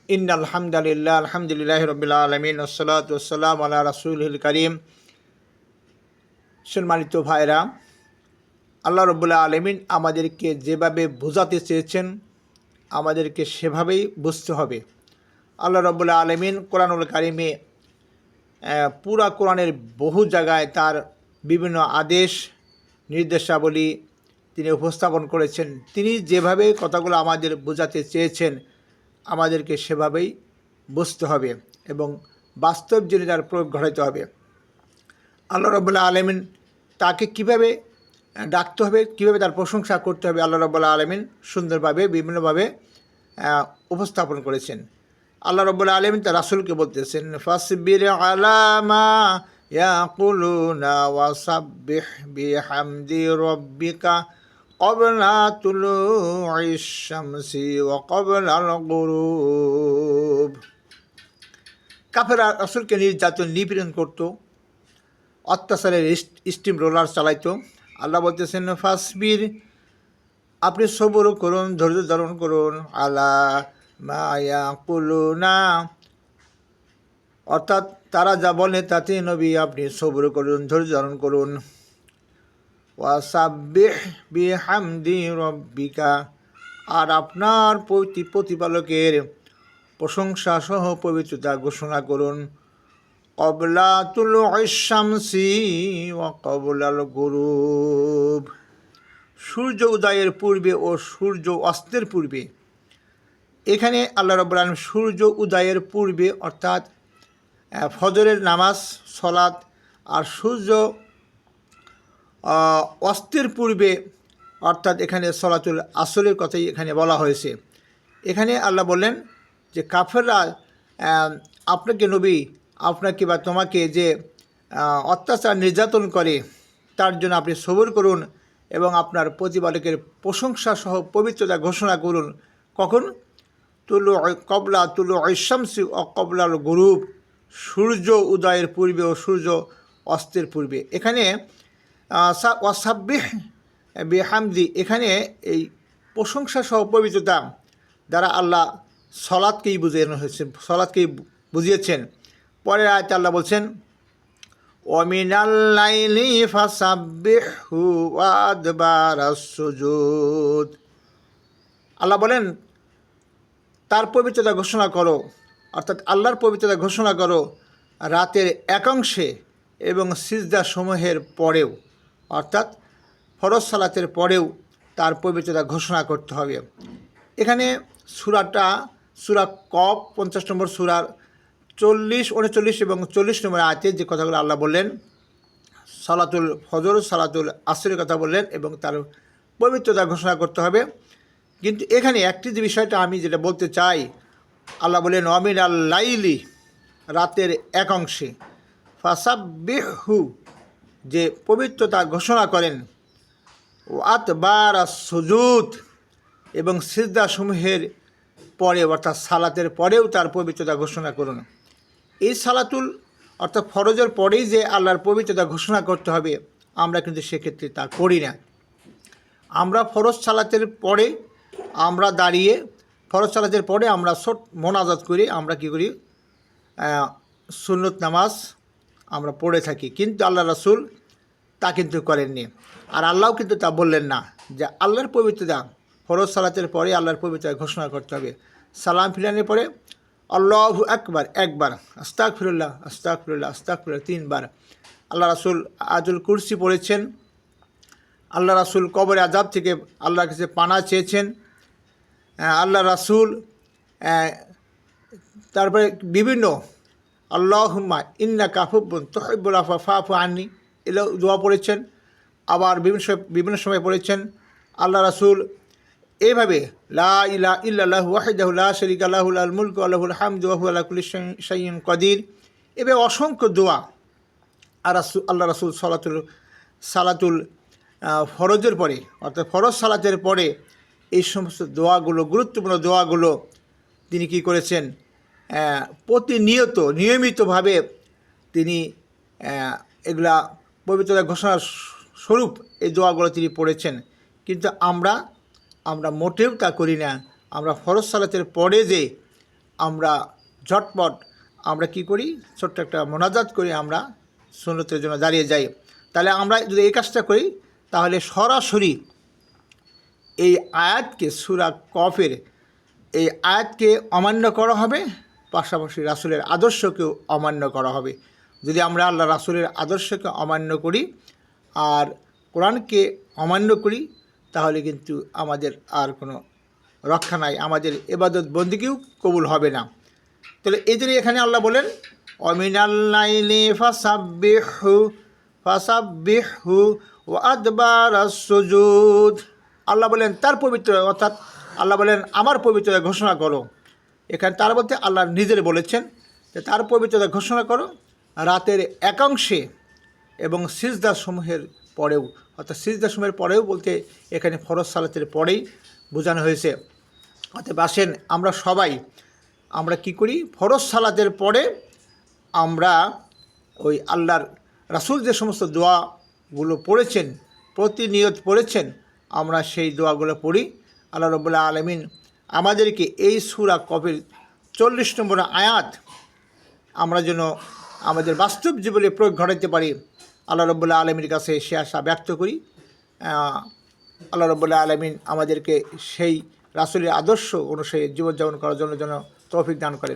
ইন্নাল হামদালিল্লাহ আলহামদুলিল্লাহি রাব্বিল আলামিন ওয়াসসালাতু ওয়াসসালামু আলা রাসূলিল কারীম। সম্মানিত ভাইরা, আল্লাহ রাব্বুল আলামিন আমাদেরকে যেভাবে বোঝাতে চেয়েছেন আমাদেরকে সেভাবেই বুঝতে হবে। আল্লাহ রাব্বুল আলামিন কোরআনুল কারীমে পুরা কোরআনের বহু জায়গায় তার বিভিন্ন আদেশ নির্দেশাবলী তিনি উপস্থাপন করেছেন। তিনি যেভাবে কথাগুলো আমাদের বোঝাতে চেয়েছেন আমাদেরকে সেভাবেই বুঝতে হবে এবং বাস্তব জীবনে তার প্রয়োগ ঘটাতে হবে। আল্লাহ রাব্বুল আলামিন তাকে কীভাবে ডাকতে হবে, কীভাবে তার প্রশংসা করতে হবে, আল্লাহ রাব্বুল আলামিন সুন্দরভাবে বিভিন্নভাবে উপস্থাপন করেছেন। আল্লাহ রাব্বুল আলামিন তার রাসূলকে বলতেছেন, ফাসবির আলা মা ইয়াকুলুনা ওয়াসাব্বিহ বিহামদি রাব্বিকা ক্বাবলা তুলুইশ শামসি ওয়া ক্বাবলাল গুরুব। কাফেররা রাসূলকে নির্যাতন নিপীড়ন করত, অত্যাচারের স্টিম রোলার চালাইতো। আল্লাহ বলতেছেন, ফাসবির, আপনি সবর করুন, ধৈর্য ধারণ করুন, আলা মা ইয়াকুলুনা, অর্থাৎ তারা যা বলে তাতে নবী আপনি সবর করুন, ধৈর্য ধারণ করুন। ওয়াসাব্বিহ বিহামদি রাব্বিকা, আর আপনার প্রতিপালকের প্রশংসা সহ পবিত্রতা ঘোষণা করুন। ক্বাবলা তুলুইশ শামসি ওয়া ক্বাবলাল গুরুব, সূর্য উদয়ের পূর্বে ও সূর্য অস্তের পূর্বে। এখানে আল্লাহ রাব্বুল আলামিন সূর্য উদয়ের পূর্বে অর্থাৎ ফজরের নামাজ সলাত, আর সূর্য অস্তের পূর্বে অর্থাৎ এখানে সলাতুল আসরের কথাই এখানে বলা হয়েছে। এখানে আল্লাহ বললেন যে কাফেররা আপনাকে নবী, আপনাকে বা তোমাকে যে অত্যাচার নির্যাতন করে তার জন্য আপনি সবর করুন এবং আপনার প্রতিপালকের প্রশংসা সহ পবিত্রতা ঘোষণা করুন। কখন? ক্বাবলা তুলুইশ শামসি ওয়া ক্বাবলাল গুরুব, সূর্য উদয়ের পূর্বে ও সূর্য অস্তের পূর্বে। এখানে ওয়াসাব্বিহ বিহামদি, এখানে এই প্রশংসা সহ পবিত্রতা দ্বারা আল্লাহ সলাৎকেই বুঝানো হয়েছে, সলাৎকেই বুঝিয়েছেন। পরের আয়াতে আল্লাহ বলছেন, ওয়ামিনাল লাইলি ফাসাব্বিহু ওয়া আদবারাস সুজুদ। আল্লাহ বলেন তার পবিত্রতা ঘোষণা করো, অর্থাৎ আল্লাহর পবিত্রতা ঘোষণা করো রাতের একাংশে এবং সিজদা সমূহের পরেও, অর্থাৎ ফরজ সালাতের পরেও তার পবিত্রতা ঘোষণা করতে হবে। এখানে সূরা কফ 50 নম্বর সূরার 40, 39 এবং 40 নম্বর আয়াতে যে কথাগুলো আল্লাহ বললেন, সালাতুল ফজর, সালাতুল আসরের কথা বললেন এবং তার পবিত্রতা ঘোষণা করতে হবে। কিন্তু এখানে একটি যে বিষয়টা আমি যেটা বলতে চাই, আল্লাহ বলেন ওয়ামিনাল লাইলি, রাতের এক অংশে, ফাসাব্বিহু, যে পবিত্রতা ঘোষণা করেন, ওয়াতবারাস সুজুদ, এবং সিজদা সমূহের পরে অর্থাৎ সালাতের পরেও তার পবিত্রতা ঘোষণা করুন। এই সালাতুল অর্থাৎ ফরজের পরেই যে আল্লাহর পবিত্রতা ঘোষণা করতে হবে, আমরা কিন্তু সেক্ষেত্রে তা করি না। আমরা ফরজ সালাতের পরে আমরা দাঁড়িয়ে, ফরজ সালাতের পরে আমরা মোনাজাত করি, আমরা কী করি, সুন্নত নামাজ আমরা পড়ে থাকি। কিন্তু আল্লাহ রাসূল তা কিন্তু করেননি, আর আল্লাহও কিন্তু তা বললেন না যে আল্লাহর পবিত্রতা ফরজ সালাতের পরে আল্লাহর পবিত্রতা ঘোষণা করতে হবে। সালাম ফিরানোর পরে আল্লাহু আকবার একবার, আস্তাগফিরুল্লাহ আস্তাগফিরুল্লাহ আস্তাগফিরুল্লাহ 3 বার। আল্লাহ রাসূল আয়াতুল কুরসি পড়েছেন। আল্লাহ রাসূল কবরে আযাব থেকে আল্লাহর কাছে পানা চেয়েছেন। আল্লাহ রাসূল তারপরে বিভিন্ন আল্লাহুম্মা ইন্নাকা আফুব্বুন তুহিব্বুল আফওয়া ফা'ফু আন্নি, এগুলো দোয়া পড়েছেন। আবার বিভিন্ন সময় পড়েছেন। আল্লাহ রাসূল এইভাবে লা ইলাহা ইল্লাল্লাহু ওয়াহদাহু লা শারীকা লাহু লাহুল মুলকু ওয়া লাহুল হামদু ওয়া হুয়া আলা কুল্লি শাইইন কাদির, এভাবে অসংখ্য দোয়া। আর আল্লাহ রাসূল সালাতুল ফরজের পরে অর্থাৎ ফরজ সালাতের পরে এই সমস্ত দোয়াগুলো, গুরুত্বপূর্ণ দোয়াগুলো তিনি কী করেছেন, নিয়মিতভাবে তিনি এগুলা পবিত্রতা ঘোষণার স্বরূপ এই দোয়াগুলো তিনি পড়েছেন। কিন্তু আমরা মোটেও তা করি না। আমরা ফরজ সালাতের পরে যে আমরা ঝটপট আমরা কি করি, ছোট্ট একটা মোনাজাত করি, আমরা সুন্নতের জন্য দাঁড়িয়ে যাই। তাহলে আমরা যদি এই কাজটা করি তাহলে সরাসরি এই আয়াতকে, সূরা কফের এই আয়াতকে অমান্য করা হবে, পাশাপাশি রাসূলের আদর্শকেও অমান্য করা হবে। যদি আমরা আল্লাহ রাসূলের আদর্শকে অমান্য করি আর কোরআনকে অমান্য করি তাহলে কিন্তু আমাদের আর কোনো রক্ষা নাই, আমাদের ইবাদত বন্দেগীও কবুল হবে না। তাহলে এই জন্য এখানে আল্লাহ বলেন অমিনাল লাইলি ফাসাব্বিহু ওয়া আদবারাস সুজুদ। আল্লাহ বলেন তার পবিত্র, অর্থাৎ আল্লাহ বলেন আমার পবিত্রতা ঘোষণা করো। এখানে তার বলতে আল্লাহ নিজের বলেছেন যে তার পবিত্রতা ঘোষণা করো রাতের একাংশে এবং সিজদাসমূহের পরেও, অর্থাৎ সিজদাসমূহের পরেও বলতে এখানে ফরজ সালাতের পরেই বোঝানো হয়েছে। অতএব আসেন আমরা সবাই আমরা কি করি, ফরজ সালাতের পরে আমরা ওই আল্লাহর রাসূল যে সমস্ত দোয়াগুলো পড়েছেন, প্রতিনিয়ত পড়েছেন, আমরা সেই দোয়াগুলো পড়ি। আল্লাহ রাব্বুল আলামিন আমাদেরকে এই সূরা কফের 40 নম্বর আয়াত আমরা যেন আমাদের বাস্তব জীবনে প্রয়োগ ঘটাতে পারি, আল্লাহ রাব্বুল আলামিনের কাছে সে আশা ব্যক্ত করি। আল্লাহ রাব্বুল আলামিন আমাদেরকে সেই রাসূলের আদর্শ অনুসারে জীবনযাপন করার জন্য তৌফিক দান করেন।